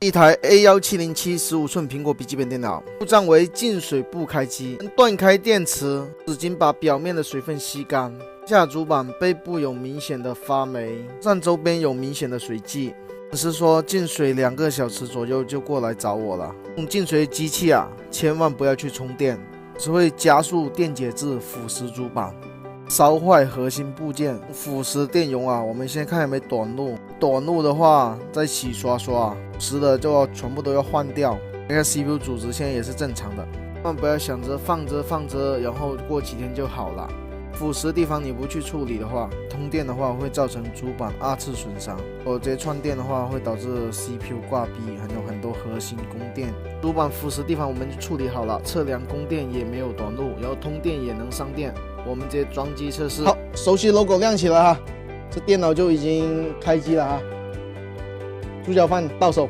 一台 A1707 15寸苹果笔记本电脑，故障为进水不开机，断开电池，纸巾把表面的水分吸干。下主板背部有明显的发霉，上周边有明显的水迹。是说进水2个小时左右就过来找我了。用进水机器啊，千万不要去充电，只会加速电解质腐蚀主板，烧坏核心部件，腐蚀电容啊。我们先看有没有短路，短路的话再洗刷刷，腐蚀的就要全部都要换掉。看看 CPU 组织现在也是正常的，千万不要想着放着，然后过几天就好了。腐蚀的地方你不去处理的话，通电的话会造成主板2次损伤。直接串电的话会导致 CPU 挂逼，还有很多核心供电。主板腐蚀地方我们就处理好了，测量供电也没有短路，然后通电也能上电。我们直接装机测试。好，熟悉 logo 亮起来哈，这电脑就已经开机了哈。猪脚饭到手。